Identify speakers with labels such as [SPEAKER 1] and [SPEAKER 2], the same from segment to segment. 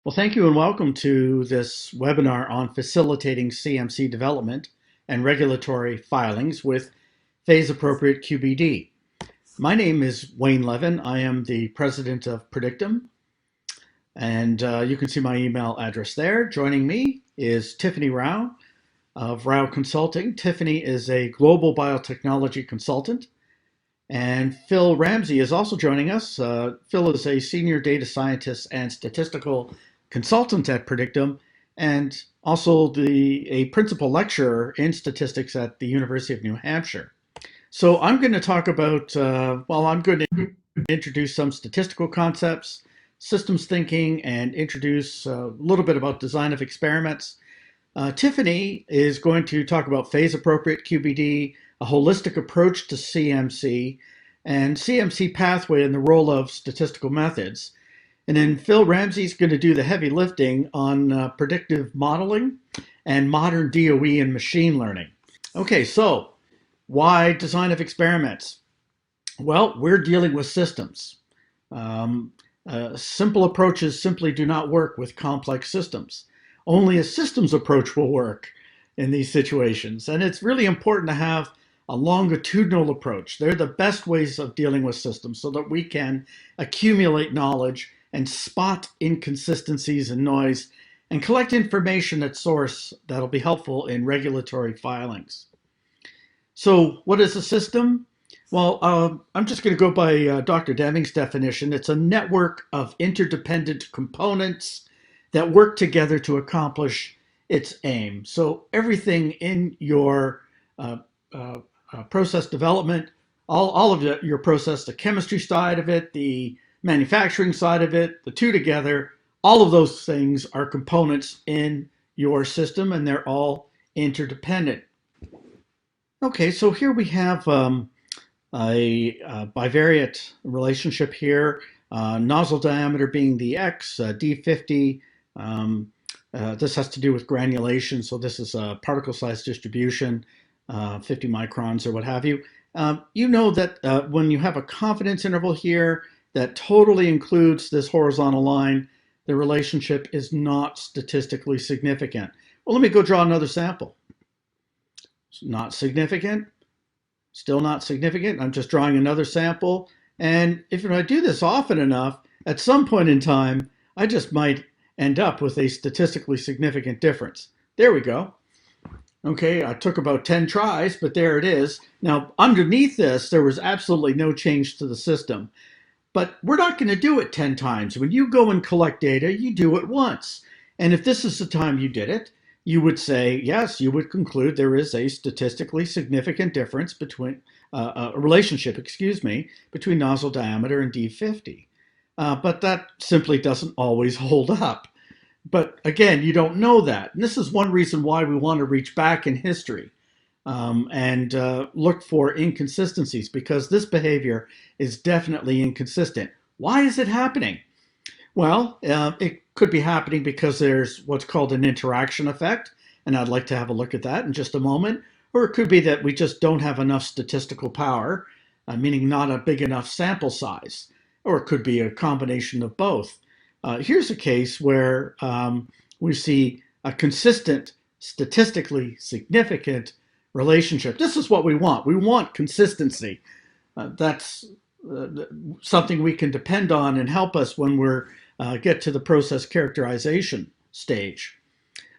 [SPEAKER 1] Well, thank you and welcome to this webinar on facilitating CMC development and regulatory filings with phase-appropriate QbD. My name is Wayne Levin. I am the president of Predictive, and you can see my email address there. Joining me is Tiffany Rao of Rao Consulting. Tiffany is a global biotechnology consultant, and Phil Ramsey is also joining us. Phil is a senior data scientist and statistical consultant at Predictive, and also a principal lecturer in statistics at the University of New Hampshire. So I'm going to talk about, I'm going to introduce some statistical concepts, systems thinking, and introduce a little bit about design of experiments. Tiffany is going to talk about phase-appropriate QbD, a holistic approach to CMC, and CMC pathway and the role of statistical methods. And then Phil Ramsey's going to do the heavy lifting on predictive modeling and modern DOE and machine learning. Okay, so why design of experiments? Well, we're dealing with systems. Simple approaches simply do not work with complex systems. Only a systems approach will work in these situations. And it's really important to have a longitudinal approach. They're the best ways of dealing with systems so that we can accumulate knowledge and spot inconsistencies and noise and collect information at source that'll be helpful in regulatory filings. So what is a system? Well, I'm just going to go by Dr. Deming's definition. It's a network of interdependent components that work together to accomplish its aim. So everything in your process development, all of your process, the chemistry side of it, the manufacturing side of it, the two together, all of those things are components in your system and they're all interdependent. Okay, so here we have a bivariate relationship here, nozzle diameter being the X, D50. This has to do with granulation, so this is a particle size distribution, 50 microns or what have you. You know that when you have a confidence interval here that totally includes this horizontal line, the relationship is not statistically significant. Well, let me go draw another sample. It's not significant, still not significant. I'm just drawing another sample. And if I do this often enough, at some point in time, I just might end up with a statistically significant difference. There we go. Okay, I took about 10 tries, but there it is. Now, underneath this, there was absolutely no change to the system. But we're not going to do it 10 times. When you go and collect data, you do it once. And if this is the time you did it, you would say, yes, you would conclude there is a statistically significant difference between, a relationship, between nozzle diameter and D50. But that simply doesn't always hold up. But again, you don't know that. And this is one reason why we want to reach back in history and look for inconsistencies, because this behavior is definitely inconsistent. Why is it happening? Well, it could be happening because there's what's called an interaction effect, and I'd like to have a look at that in just a moment. Or it could be that we just don't have enough statistical power, meaning not a big enough sample size. Or it could be a combination of both. Here's a case where we see a consistent, statistically significant relationship. This is what we want. We want consistency. That's something we can depend on and help us when we're get to the process characterization stage.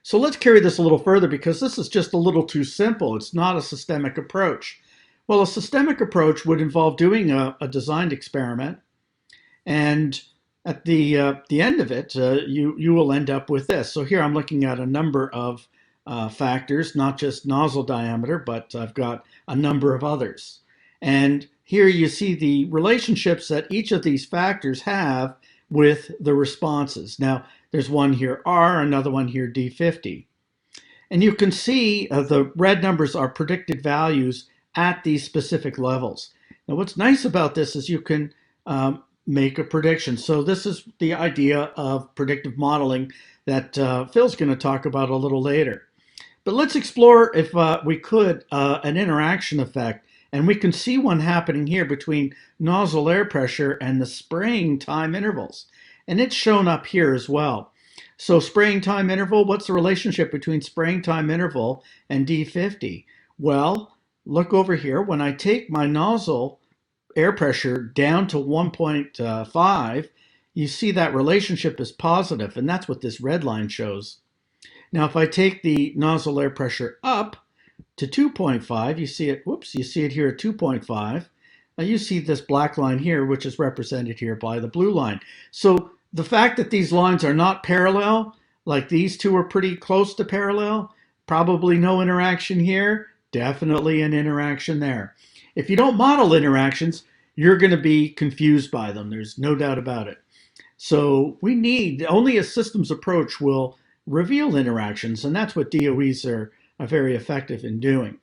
[SPEAKER 1] So let's carry this a little further, because this is just a little too simple. It's not a systemic approach. Well, a systemic approach would involve doing a designed experiment, and at the end of it, you will end up with this. So here I'm looking at a number of factors, not just nozzle diameter, but I've got a number of others. And here you see the relationships that each of these factors have with the responses. Now, there's one here R, another one here D50. And you can see the red numbers are predicted values at these specific levels. Now, what's nice about this is you can make a prediction. So this is the idea of predictive modeling that Phil's going to talk about a little later. But let's explore, if we could, an interaction effect. And we can see one happening here between nozzle air pressure and the spraying time intervals. And it's shown up here as well. So spraying time interval, what's the relationship between spraying time interval and D50? Well, look over here. When I take my nozzle air pressure down to 1.5, you see that relationship is positive, and that's what this red line shows. Now, if I take the nozzle air pressure up to 2.5, you see it, whoops, you see it here at 2.5. Now you see this black line here, which is represented here by the blue line. So the fact that these lines are not parallel, like these two are pretty close to parallel, probably no interaction here, definitely an interaction there. If you don't model interactions, you're going to be confused by them. There's no doubt about it. So we need, only a systems approach will reveal interactions, and that's what DOEs are very effective in doing.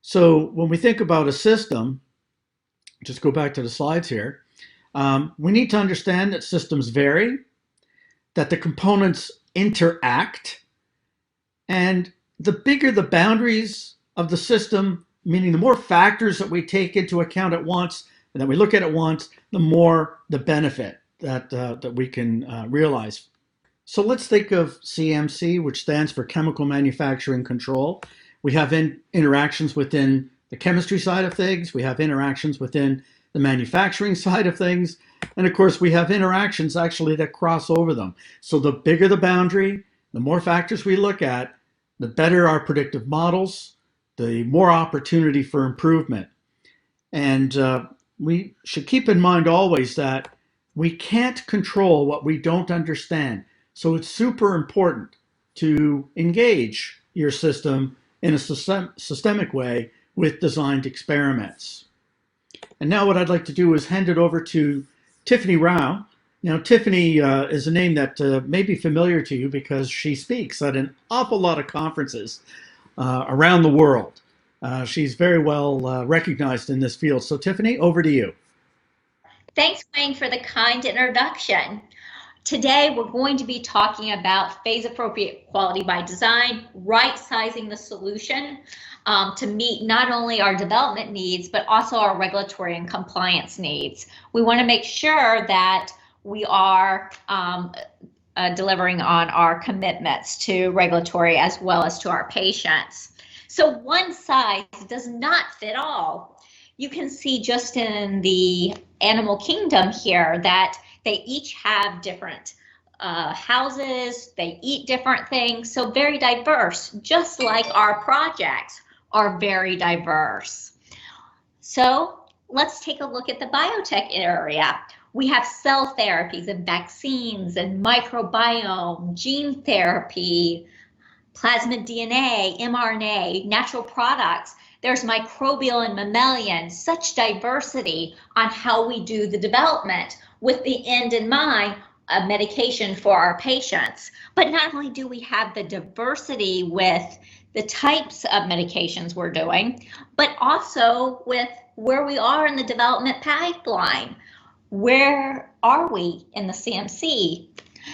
[SPEAKER 1] So when we think about a system, just go back to the slides here, we need to understand that systems vary, that the components interact, and the bigger the boundaries of the system, meaning the more factors that we take into account at once and that we look at at once, the more the benefit that we can realize. So let's think of CMC, which stands for Chemical Manufacturing Control. We have interactions within the chemistry side of things. We have interactions within the manufacturing side of things. And of course, we have interactions actually that cross over them. So the bigger the boundary, the more factors we look at, the better our predictive models, the more opportunity for improvement. And we should keep in mind always that we can't control what we don't understand. So it's super important to engage your system in a systemic way with designed experiments. And now what I'd like to do is hand it over to Tiffany Rao. Now, Tiffany is a name that may be familiar to you because she speaks at an awful lot of conferences around the world. She's very well recognized in this field. So Tiffany, over to you.
[SPEAKER 2] Thanks, Wayne, for the kind introduction. Today, we're going to be talking about phase-appropriate quality by design, right-sizing the solution to meet not only our development needs, but also our regulatory and compliance needs. We want to make sure that we are delivering on our commitments to regulatory as well as to our patients. So one size does not fit all. You can see just in the animal kingdom here that they each have different houses, they eat different things, so very diverse, just like our projects are very diverse. So let's take a look at the biotech area. We have cell therapies and vaccines and microbiome, gene therapy, plasmid DNA, mRNA, natural products. There's microbial and mammalian, such diversity on how we do the development with the end in mind, a medication for our patients. But not only do we have the diversity with the types of medications we're doing, but also with where we are in the development pipeline. Where are we in the CMC?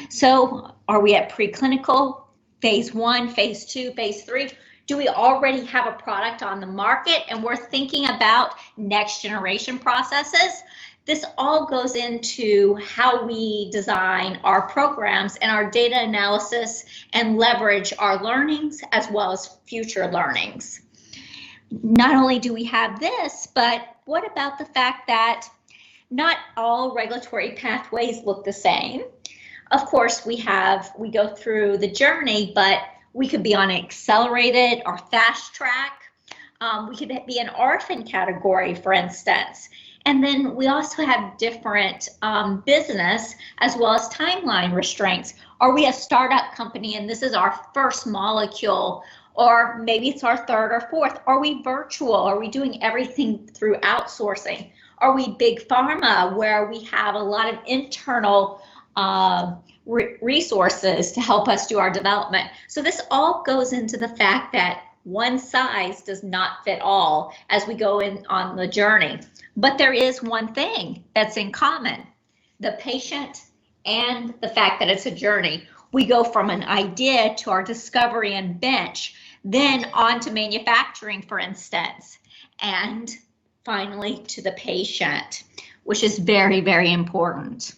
[SPEAKER 2] So are we at preclinical, phase 1, phase 2, phase 3? Do we already have a product on the market and we're thinking about next generation processes? This all goes into how we design our programs and our data analysis and leverage our learnings as well as future learnings. Not only do we have this, but what about the fact that not all regulatory pathways look the same? Of course, we go through the journey, but we could be on an accelerated or fast track. We could be an orphan category, for instance. And then we also have different business as well as timeline restraints. Are we a startup company and this is our first molecule? Or maybe it's our third or fourth. Are we virtual? Are we doing everything through outsourcing? Are we big pharma where we have a lot of internal resources to help us do our development? So this all goes into the fact that one size does not fit all as we go in on the journey. But there is one thing that's in common, the patient and the fact that it's a journey. We go from an idea to our discovery and bench, then on to manufacturing, for instance, and finally to the patient, which is very, very important.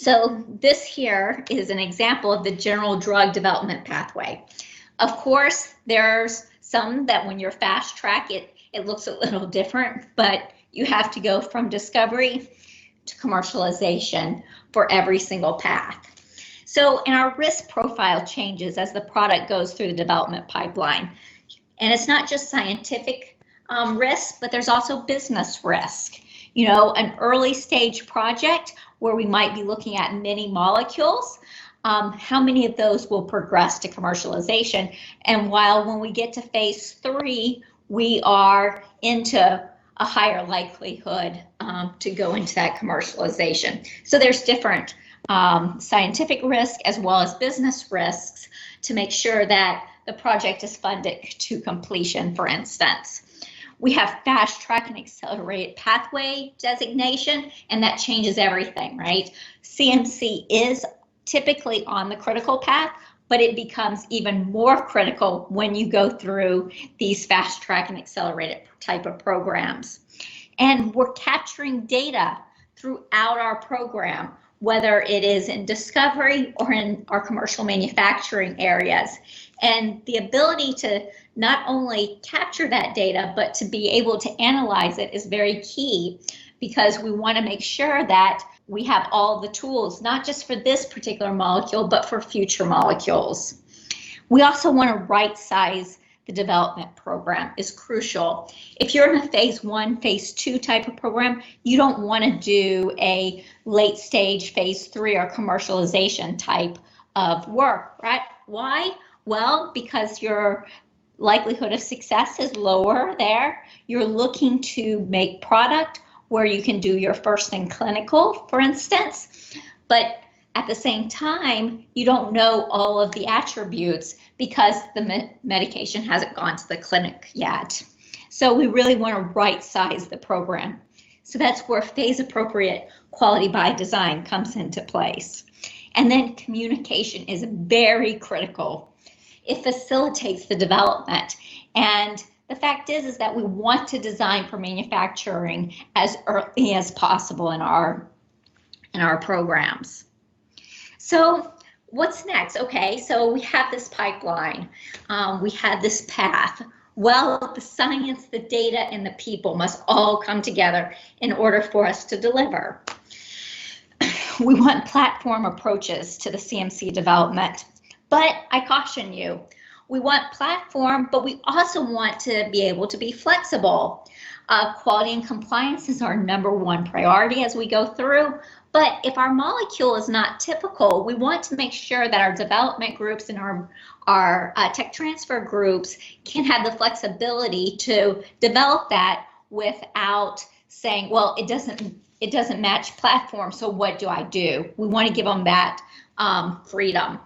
[SPEAKER 2] So this here is an example of the general drug development pathway. Of course, there's some that when you're fast track, it looks a little different, but you have to go from discovery to commercialization for every single path. So, and our risk profile changes as the product goes through the development pipeline. And it's not just scientific risk, but there's also business risk. You know, an early stage project where we might be looking at many molecules, how many of those will progress to commercialization? And while when we get to phase 3, we are into a higher likelihood to go into that commercialization. So there's different scientific risk as well as business risks to make sure that the project is funded to completion, for instance. We have fast track and accelerated pathway designation, and that changes everything, right? CMC is typically on the critical path, but it becomes even more critical when you go through these fast track and accelerated type of programs. And we're capturing data throughout our program, whether it is in discovery or in our commercial manufacturing areas. And the ability to not only capture that data, but to be able to analyze it is very key, because we want to make sure that we have all the tools, not just for this particular molecule, but for future molecules. We also want to right size the development program is crucial. If you're in a phase 1, phase 2 type of program, you don't want to do a late stage phase 3 or commercialization type of work, right? Why? Well, because your likelihood of success is lower there. You're looking to make product where you can do your first in clinical, for instance, but at the same time, you don't know all of the attributes because the medication hasn't gone to the clinic yet. So we really want to right size the program. So that's where phase appropriate quality by design comes into place. And then communication is very critical. It facilitates the development. And the fact is that we want to design for manufacturing as early as possible in our programs. So what's next? Okay, so we have this pipeline, we have this path. Well, the science, the data, and the people must all come together in order for us to deliver. We want platform approaches to the CMC development, but I caution you, we want platform, but we also want to be able to be flexible. Quality and compliance is our #1 priority as we go through. But if our molecule is not typical, we want to make sure that our development groups and our tech transfer groups can have the flexibility to develop that without saying, well, it doesn't match platform, so what do I do? We want to give them that freedom.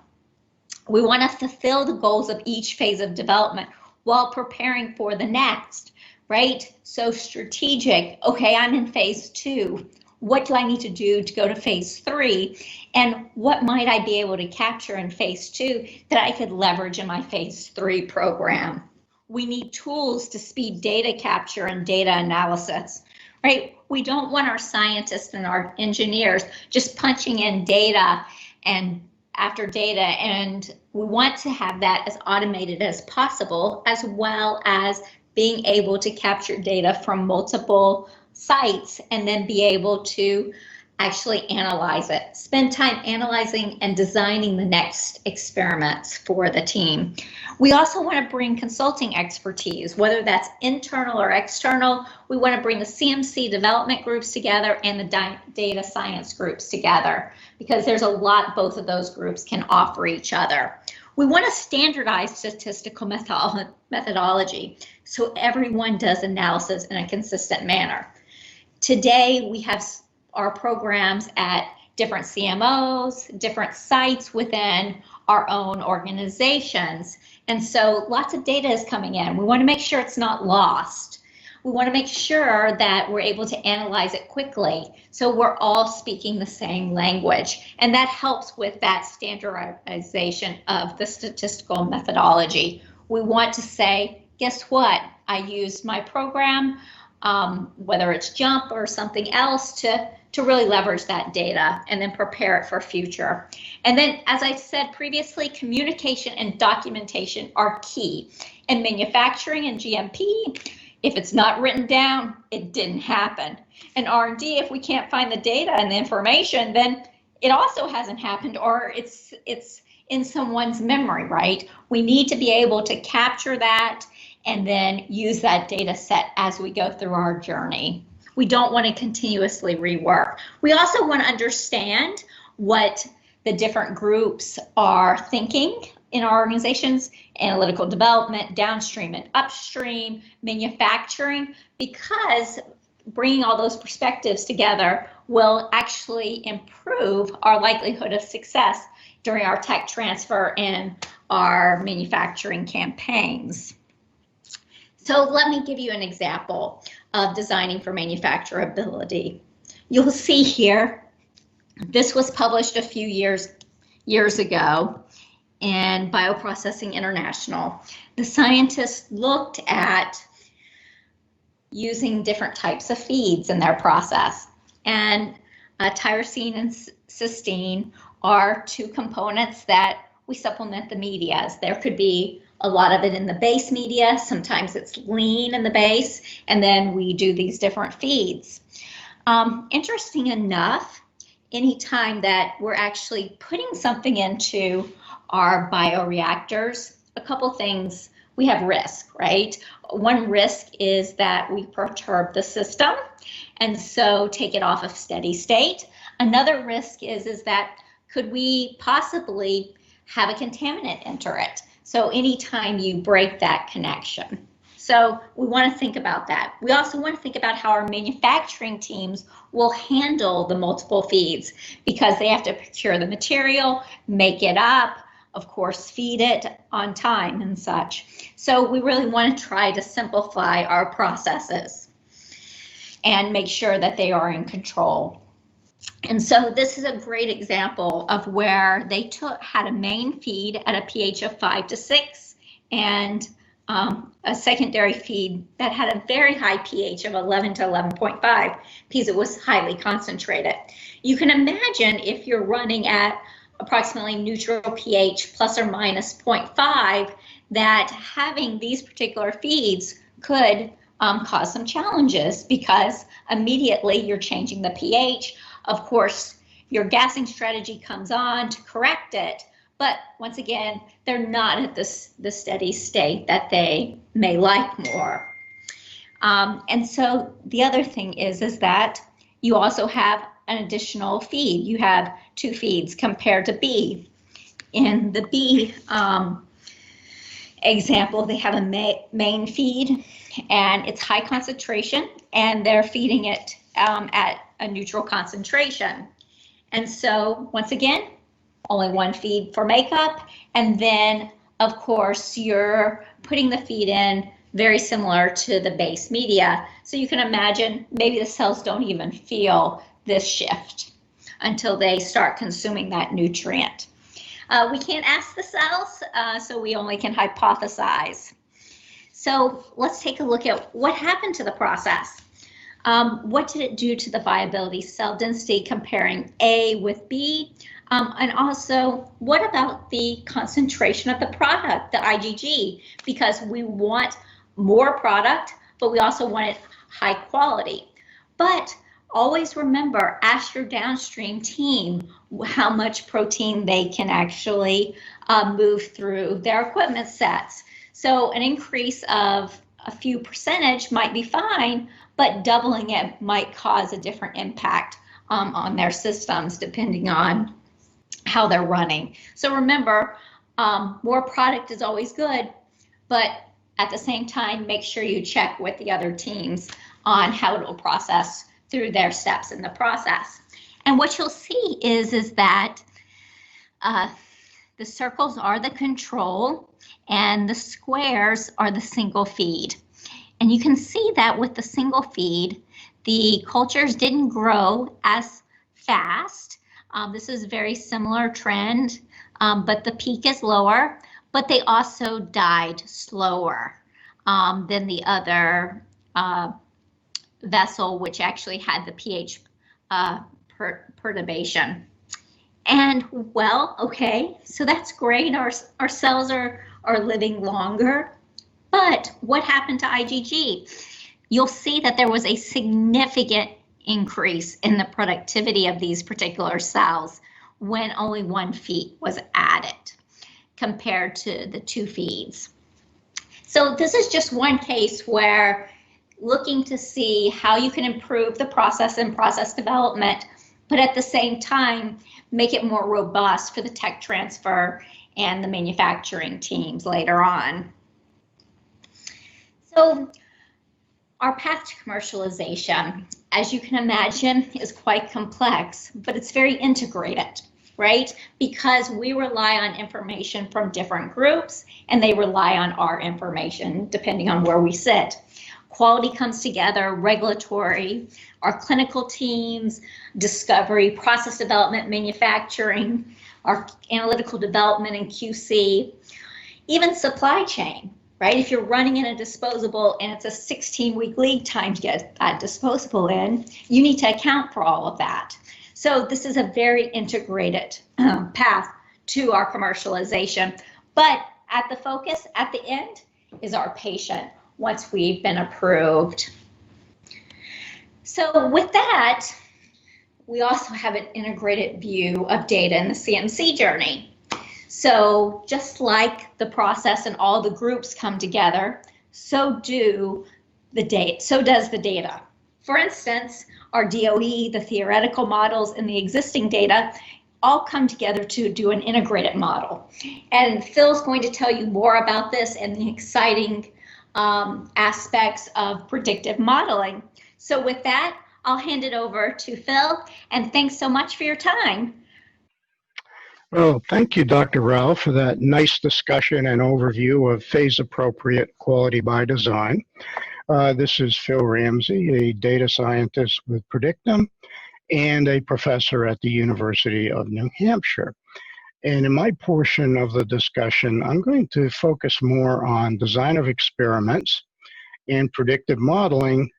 [SPEAKER 2] We want to fulfill the goals of each phase of development while preparing for the next, right? So strategic, okay, I'm in phase 2. What do I need to do to go to phase 3? And what might I be able to capture in phase 2 that I could leverage in my phase 3 program? We need tools to speed data capture and data analysis, right? We don't want our scientists and our engineers just punching in data and after data, and we want to have that as automated as possible, as well as being able to capture data from multiple sites and then be able to actually analyze it. Spend time analyzing and designing the next experiments for the team. We also want to bring consulting expertise, whether that's internal or external. We want to bring the CMC development groups together and the data science groups together, because there's a lot both of those groups can offer each other. We want to standardize statistical methodology so everyone does analysis in a consistent manner. Today, we have our programs at different CMOs, different sites within our own organizations. And so lots of data is coming in. We want to make sure it's not lost. We want to make sure that we're able to analyze it quickly so we're all speaking the same language. And that helps with that standardization of the statistical methodology. We want to say, guess what? I used my program whether it's jump or something else, to really leverage that data and then prepare it for future. And then, as I said previously, communication and documentation are key. In manufacturing and GMP, if it's not written down, it didn't happen. In R&D, if we can't find the data and the information, then it also hasn't happened, or it's in someone's memory, right? We need to be able to capture that and then use that data set as we go through our journey. We don't want to continuously rework. We also want to understand what the different groups are thinking in our organizations: analytical development, downstream and upstream, manufacturing, because bringing all those perspectives together will actually improve our likelihood of success during our tech transfer and our manufacturing campaigns. So let me give you an example of designing for manufacturability. You'll see here, this was published a few years ago in Bioprocessing International. The scientists looked at using different types of feeds in their process, and tyrosine and cysteine are two components that we supplement the media as. There could be a lot of it in the base media, sometimes it's lean in the base, and then we do these different feeds. Interesting enough, anytime that we're actually putting something into our bioreactors, a couple things, we have risk, right? One risk is that we perturb the system and so take it off of steady state. Another risk is that could we possibly have a contaminant enter it? So anytime you break that connection. So we want to think about that. We also want to think about how our manufacturing teams will handle the multiple feeds, because they have to procure the material, make it up, of course, feed it on time and such. So we really want to try to simplify our processes and make sure that they are in control. And so this is a great example of where they had a main feed at a pH of 5 to 6 and a secondary feed that had a very high pH of 11 to 11.5 because it was highly concentrated. You can imagine if you're running at approximately neutral pH plus or minus 0.5, that having these particular feeds could cause some challenges, because immediately you're changing the pH. Of course, your gassing strategy comes on to correct it, but once again, they're not at the steady state that they may like more. And so the other thing is that you also have an additional feed. You have two feeds compared to B. In the B example, they have a main feed and it's high concentration, and they're feeding it at a neutral concentration. And so once again, only one feed for makeup, and then of course you're putting the feed in very similar to the base media. So you can imagine maybe the cells don't even feel this shift until they start consuming that nutrient. We can't ask the cells, so we only can hypothesize. So let's take a look at what happened to the process. What did it do to the viability cell density comparing A with B? And also, what about the concentration of the product, the IgG? Because we want more product, but we also want it high quality. But always remember, ask your downstream team how much protein they can actually move through their equipment sets. So an increase of a few percentage might be fine, but doubling it might cause a different impact on their systems depending on how they're running. So remember, more product is always good, but at the same time, make sure you check with the other teams on how it will process through their steps in the process. And what you'll see is that the circles are the control and the squares are the single feed. And you can see that with the single feed, the cultures didn't grow as fast. This is a very similar trend, but the peak is lower, but they also died slower than the other vessel, which actually had the pH perturbation. And well, okay, so that's great. Our cells are living longer. But what happened to IgG? You'll see that there was a significant increase in the productivity of these particular cells when only 1 feed was added compared to the 2 feeds. So this is just one case where looking to see how you can improve the process and process development, but at the same time, make it more robust for the tech transfer and the manufacturing teams later on. So our path to commercialization, as you can imagine, is quite complex, but it's very integrated, right? Because we rely on information from different groups and they rely on our information depending on where we sit. Quality comes together, regulatory, our clinical teams, discovery, process development, manufacturing, our analytical development and QC, even supply chain, right? If you're running in a disposable and it's a 16-week lead time to get that disposable in, you need to account for all of that. So this is a very integrated path to our commercialization. But at the focus, at the end, is our patient once we've been approved. So with that, we also have an integrated view of data in the CMC journey. So just like the process and all the groups come together, so does the data. For instance, our DOE, the theoretical models, and the existing data all come together to do an integrated model. And Phil's going to tell you more about this and the exciting aspects of predictive modeling. So with that, I'll hand it over to Phil, and thanks so much for your time.
[SPEAKER 3] Well, thank you, Dr. Rao, for that nice discussion and overview of phase-appropriate quality by design. This is Phil Ramsey, a data scientist with Predictive and a professor at the University of New Hampshire. And in my portion of the discussion, I'm going to focus more on design of experiments and predictive modeling,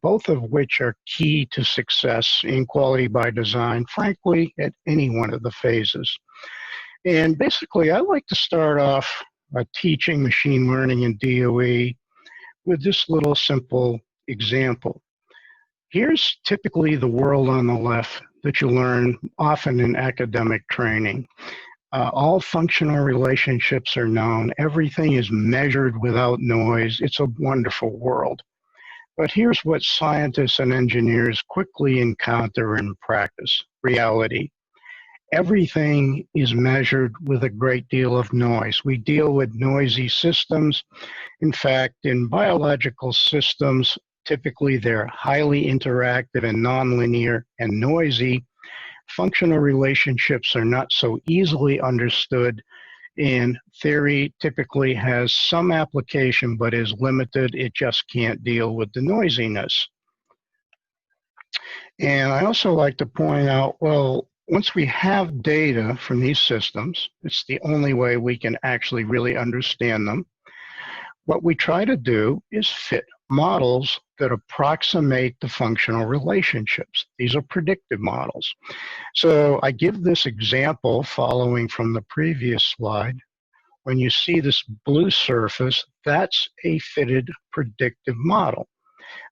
[SPEAKER 3] both of which are key to success in quality by design, frankly, at any one of the phases. And basically, I like to start off teaching machine learning in DOE with this little simple example. Here's typically the world on the left that you learn often in academic training. All functional relationships are known. Everything is measured without noise. It's a wonderful world. But here's what scientists and engineers quickly encounter in practice, reality. Everything is measured with a great deal of noise. We deal with noisy systems. In fact, in biological systems, typically they're highly interactive and nonlinear and noisy. Functional relationships are not so easily understood, and theory typically has some application but is limited. It just can't deal with the noisiness. And I also like to point out, well, once we have data from these systems, it's the only way we can actually really understand them. What we try to do is fit models that approximate the functional relationships. These are predictive models. So I give this example following from the previous slide. When you see this blue surface, that's a fitted predictive model.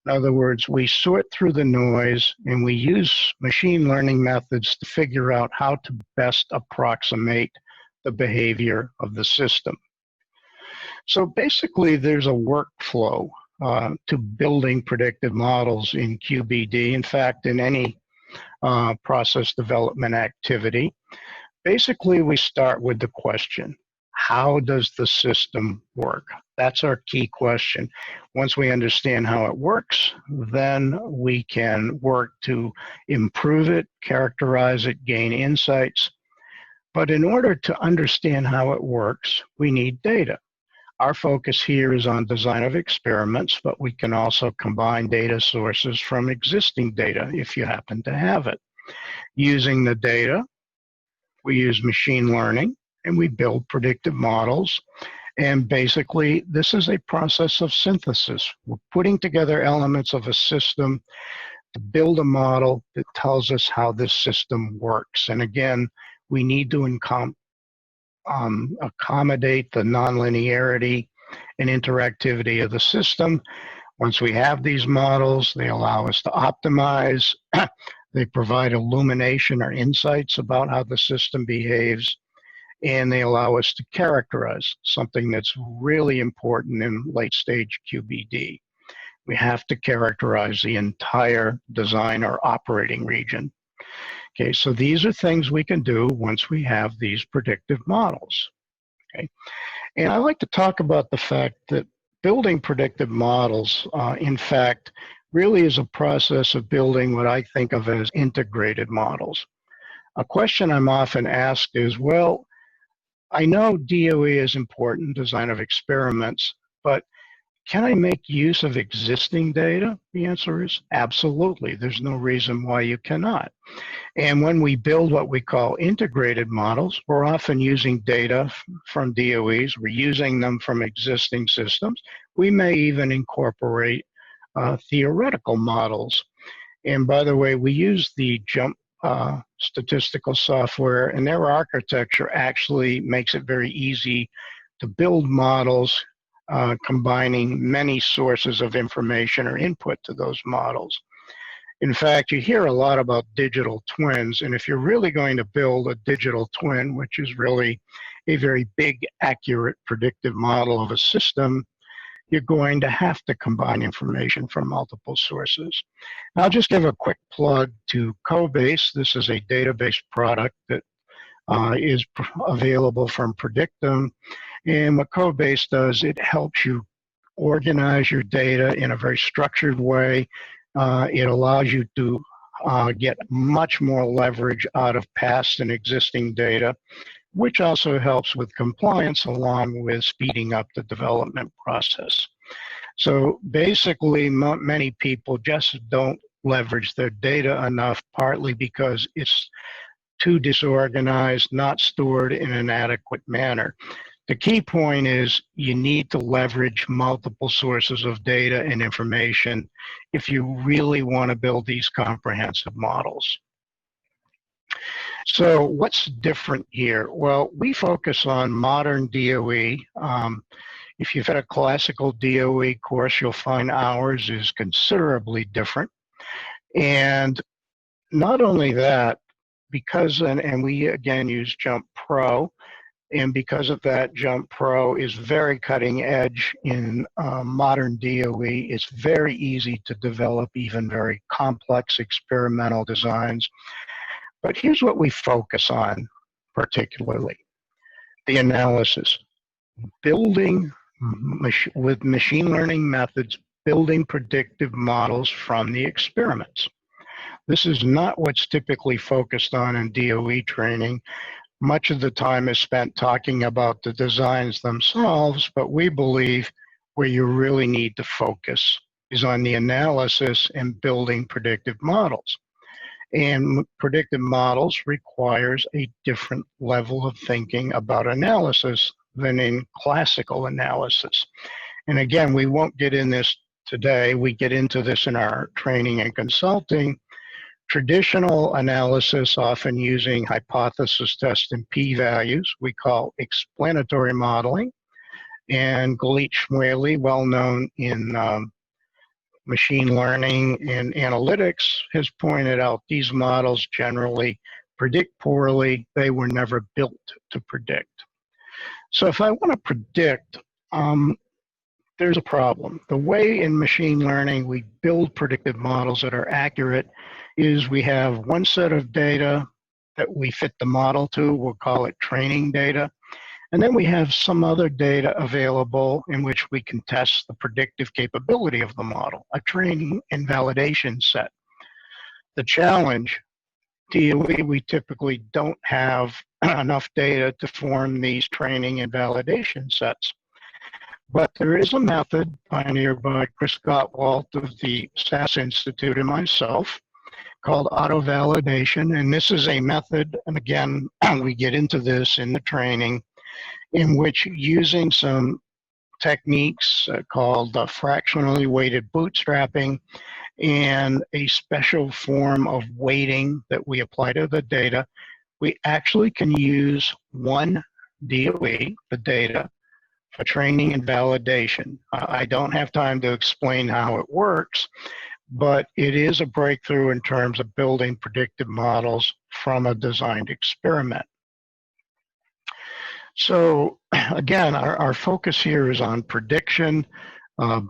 [SPEAKER 3] In other words, we sort through the noise and we use machine learning methods to figure out how to best approximate the behavior of the system. So basically, there's a workflow to building predictive models in QbD. In fact, in any process development activity, basically we start with the question, how does the system work? That's our key question. Once we understand how it works, then we can work to improve it, characterize it, gain insights. But in order to understand how it works, we need data. Our focus here is on design of experiments, but we can also combine data sources from existing data if you happen to have it. Using the data, we use machine learning and we build predictive models. And basically, this is a process of synthesis. We're putting together elements of a system to build a model that tells us how this system works. And again, we need to accommodate the nonlinearity and interactivity of the system. Once we have these models, they allow us to optimize. They provide illumination or insights about how the system behaves, and they allow us to characterize, something that's really important in late-stage QbD. We have to characterize the entire design or operating region. Okay, so these are things we can do once we have these predictive models. Okay, and I like to talk about the fact that building predictive models, in fact, really is a process of building what I think of as integrated models. A question I'm often asked is, well, I know DOE is important, design of experiments, but can I make use of existing data? The answer is absolutely. There's no reason why you cannot. And when we build what we call integrated models, we're often using data from DOEs. We're using them from existing systems. We may even incorporate theoretical models. And by the way, we use the JUMP statistical software, and their architecture actually makes it very easy to build models combining many sources of information or input to those models. In fact, you hear a lot about digital twins, and if you're really going to build a digital twin, which is really a very big, accurate, predictive model of a system, you're going to have to combine information from multiple sources. I'll just give a quick plug to Cobase. This is a database product that is available from Predictive. And what Cobase does, it helps you organize your data in a very structured way. It allows you to get much more leverage out of past and existing data, which also helps with compliance along with speeding up the development process. So basically, many people just don't leverage their data enough, partly because it's too disorganized, not stored in an adequate manner. The key point is you need to leverage multiple sources of data and information if you really want to build these comprehensive models. So what's different here? Well, we focus on modern DOE. If you've had a classical DOE course, you'll find ours is considerably different. And not only that, because, and we again use JUMP Pro, and because of that, JUMP Pro is very cutting edge in modern DOE. It's very easy to develop even very complex experimental designs. But here's what we focus on particularly: the analysis. Building with machine learning methods, building predictive models from the experiments. This is not what's typically focused on in DOE training. Much of the time is spent talking about the designs themselves, but we believe where you really need to focus is on the analysis and building predictive models. And predictive models requires a different level of thinking about analysis than in classical analysis. And again, we won't get in this today. We get into this in our training and consulting. Traditional analysis, often using hypothesis tests and p-values, we call explanatory modeling. And Galit-Shmueli, well known in machine learning and analytics, has pointed out these models generally predict poorly. They were never built to predict. So if I want to predict, there's a problem. The way in machine learning we build predictive models that are accurate is we have one set of data that we fit the model to. We'll call it training data. And then we have some other data available in which we can test the predictive capability of the model, a training and validation set. The challenge, we typically don't have enough data to form these training and validation sets. But there is a method pioneered by Chris Gottwalt of the SAS Institute and myself called auto-validation. And this is a method, and again, we get into this in the training, in which using some techniques called fractionally weighted bootstrapping and a special form of weighting that we apply to the data, we actually can use one DOE, the data, for training and validation. I don't have time to explain how it works, but it is a breakthrough in terms of building predictive models from a designed experiment. So again, our focus here is on prediction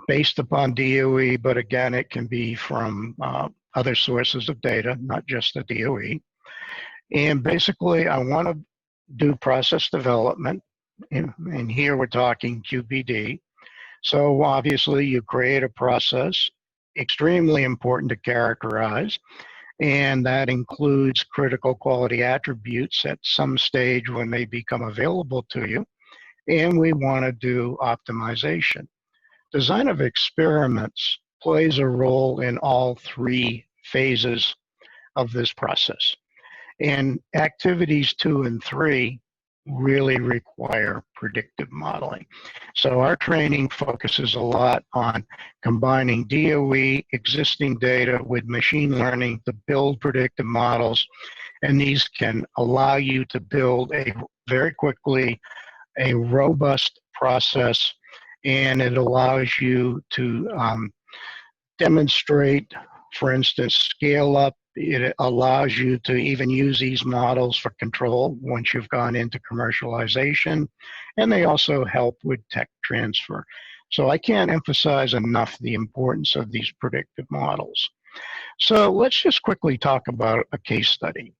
[SPEAKER 3] based upon DOE, but again, it can be from other sources of data, not just the DOE. And basically, I want to do process development, and here we're talking QbD. So obviously, you create a process, extremely important to characterize, and that includes critical quality attributes at some stage when they become available to you. And we want to do optimization. Design of experiments plays a role in all three phases of this process. And activities 2 and 3 really require predictive modeling. So our training focuses a lot on combining DOE, existing data with machine learning to build predictive models. And these can allow you to build very quickly a robust process, and it allows you to demonstrate, for instance, scale up. It allows you to even use these models for control once you've gone into commercialization, and they also help with tech transfer. So I can't emphasize enough the importance of these predictive models. So let's just quickly talk about a case study.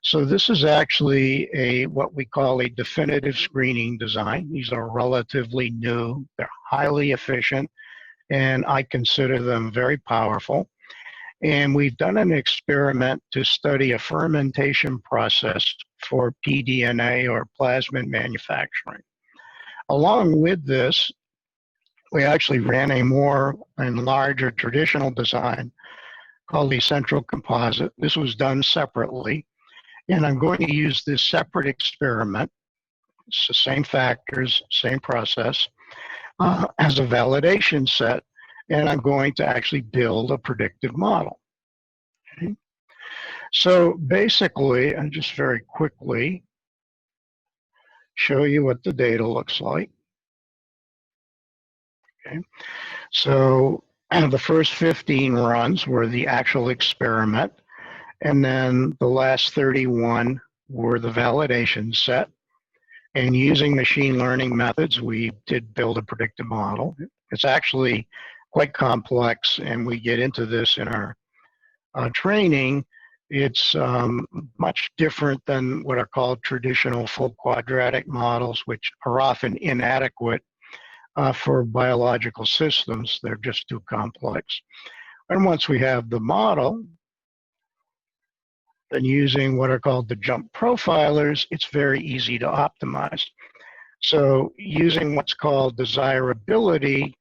[SPEAKER 3] So this is actually what we call a definitive screening design. These are relatively new, they're highly efficient, and I consider them very powerful. And we've done an experiment to study a fermentation process for pDNA or plasmid manufacturing. Along with this, we actually ran a more and larger traditional design called the central composite. This was done separately. And I'm going to use this separate experiment, it's the same factors, same process, as a validation set, and I'm going to actually build a predictive model. Okay. So basically, I'll just very quickly show you what the data looks like. Okay. So the first 15 runs were the actual experiment. And then the last 31 were the validation set. And using machine learning methods, we did build a predictive model. It's actually quite complex, and we get into this in our training. It's much different than what are called traditional full quadratic models, which are often inadequate for biological systems. They're just too complex. And once we have the model, then using what are called the jump profilers, it's very easy to optimize. So using what's called desirability,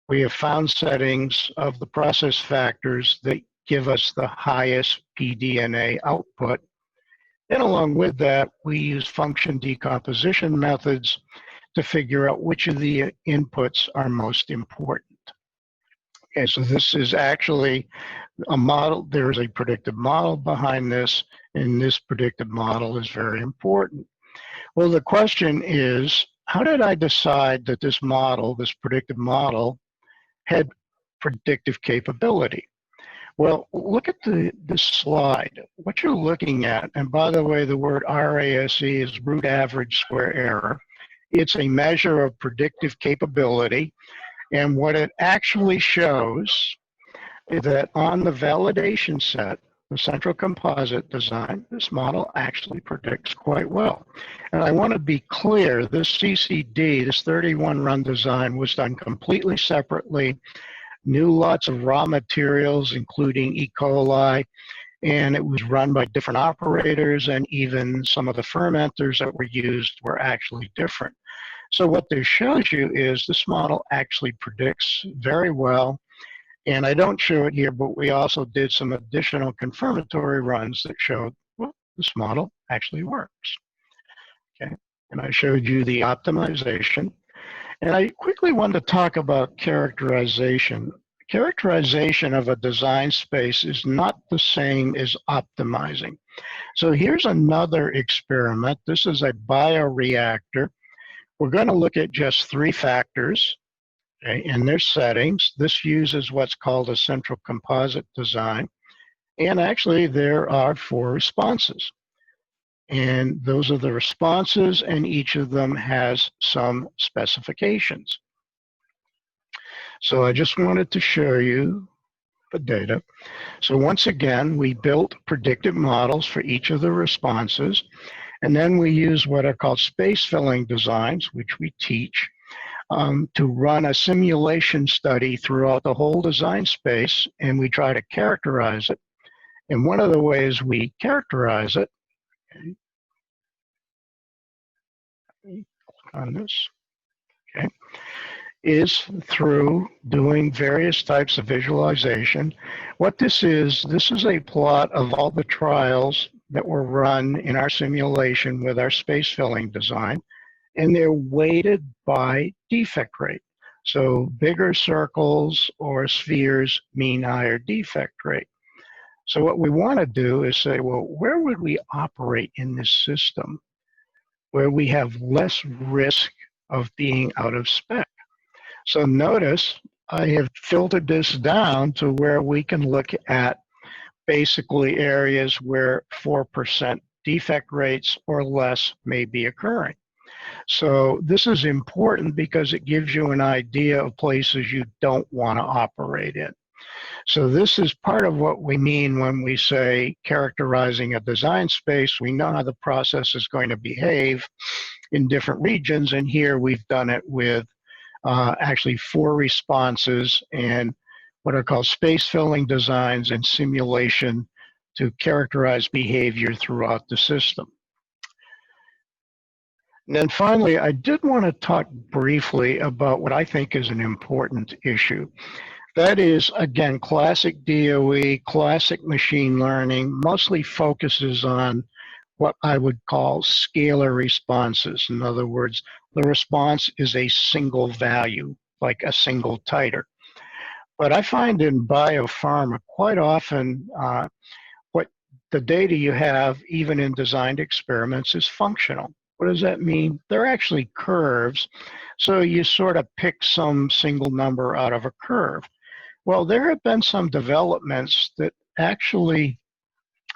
[SPEAKER 3] we have found settings of the process factors that give us the highest pDNA output. And along with that, we use function decomposition methods to figure out which of the inputs are most important. Okay, so this is actually a model. There's a predictive model behind this, and this predictive model is very important. Well, the question is, how did I decide that this model, this predictive model, had predictive capability? Well, look at this slide. What you're looking at, and by the way, the word RASE is root average square error. It's a measure of predictive capability. And what it actually shows is that on the validation set, the central composite design, this model actually predicts quite well. And I want to be clear, this CCD, this 31-run design was done completely separately, knew lots of raw materials, including E. coli, and it was run by different operators, and even some of the fermenters that were used were actually different. So what this shows you is this model actually predicts very well. And I don't show it here, but we also did some additional confirmatory runs that showed, well, this model actually works. Okay. and I showed you the optimization. And I quickly want to talk about characterization. Characterization of a design space is not the same as optimizing. So here's another experiment. This is a bioreactor. We're going to look at just 3 factors, okay, in their settings. This uses what's called a central composite design. And actually, there are 4 responses. And those are the responses, and each of them has some specifications. So I just wanted to show you the data. So once again, we built predictive models for each of the responses, and then we use what are called space filling designs, which we teach, to run a simulation study throughout the whole design space, and we try to characterize it. And one of the ways we characterize it, okay, click on this, okay, is through doing various types of visualization. What this is a plot of all the trials that were run in our simulation with our space filling design, and they're weighted by defect rate. So bigger circles or spheres mean higher defect rate. So what we want to do is say, well, where would we operate in this system where we have less risk of being out of spec? So notice I have filtered this down to where we can look at basically areas where 4% defect rates or less may be occurring. So this is important because it gives you an idea of places you don't want to operate in. So this is part of what we mean when we say characterizing a design space. We know how the process is going to behave in different regions, and here we've done it with actually 4 responses and what are called space filling designs and simulation to characterize behavior throughout the system. And then finally, I did want to talk briefly about what I think is an important issue. That is, again, classic DOE, classic machine learning, mostly focuses on what I would call scalar responses. In other words, the response is a single value, like a single titer. But I find in biopharma quite often what the data you have, even in designed experiments, is functional. What does that mean? They're actually curves. So you sort of pick some single number out of a curve. Well, there have been some developments that actually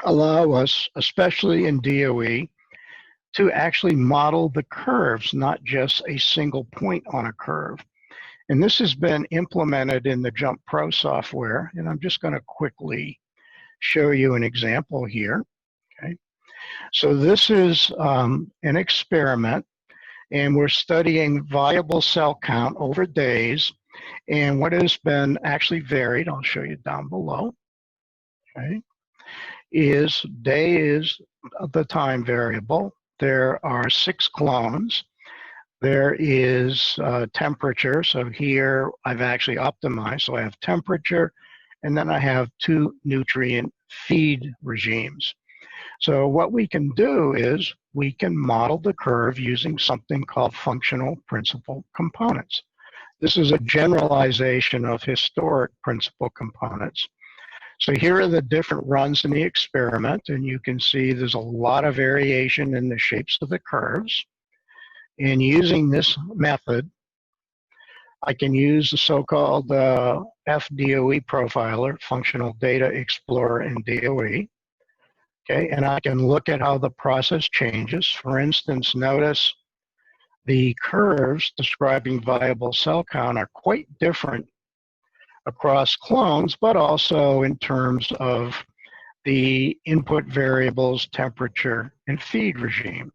[SPEAKER 3] allow us, especially in DOE, to actually model the curves, not just a single point on a curve. And this has been implemented in the Jump Pro software, and I'm just going to quickly show you an example here. Okay. So this is an experiment, and we're studying viable cell count over days, and what has been actually varied, I'll show you down below, okay, is day is the time variable. There are 6 clones. There is temperature. So here I've actually optimized. So I have temperature, and then I have 2 nutrient feed regimes. So what we can do is we can model the curve using something called functional principal components. This is a generalization of historic principal components. So here are the different runs in the experiment, and you can see there's a lot of variation in the shapes of the curves. And using this method, I can use the so-called FDOE profiler, Functional Data Explorer in DOE. Okay, and I can look at how the process changes. For instance, notice the curves describing viable cell count are quite different across clones, but also in terms of the input variables, temperature, and feed regime.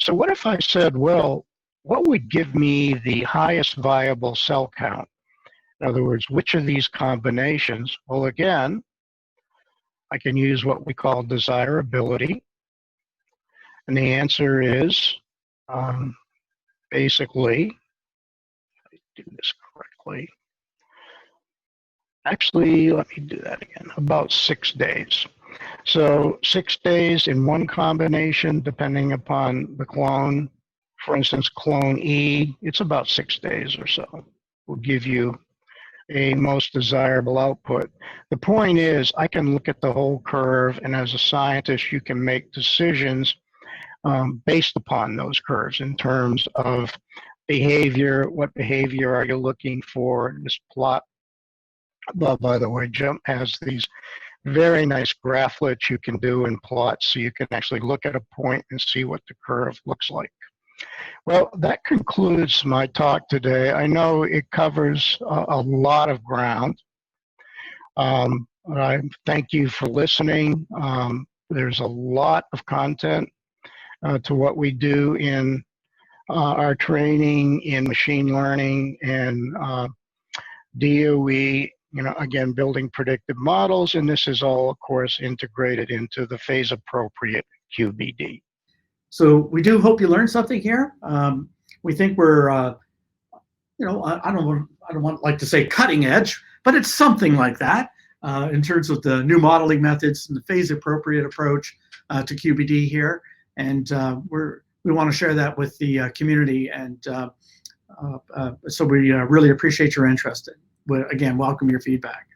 [SPEAKER 3] So what if I said, well, what would give me the highest viable cell count? In other words, which of these combinations? Well, again, I can use what we call desirability. And the answer is basically, if I do this correctly, actually, let me do that again, about 6 days. So 6 days in one combination, depending upon the clone, for instance, clone E, it's about 6 days or so. Will give you a most desirable output. The point is, I can look at the whole curve, and as a scientist, you can make decisions based upon those curves in terms of behavior. What behavior are you looking for? This plot, well, by the way, JUMP has these very nice graphlets you can do in plots, so you can actually look at a point and see what the curve looks like. Well, that concludes my talk today. I know it covers a lot of ground. I thank you for listening. There's a lot of content to what we do in our training in machine learning and DOE, again, building predictive models, and this is all, of course, integrated into the phase-appropriate QbD.
[SPEAKER 1] So we do hope you learned something here. We think we're, I don't want like to say cutting edge, but it's something like that in terms of the new modeling methods and the phase-appropriate approach to QbD here. And we want to share that with the community, and so we really appreciate your interest. Again, welcome your feedback.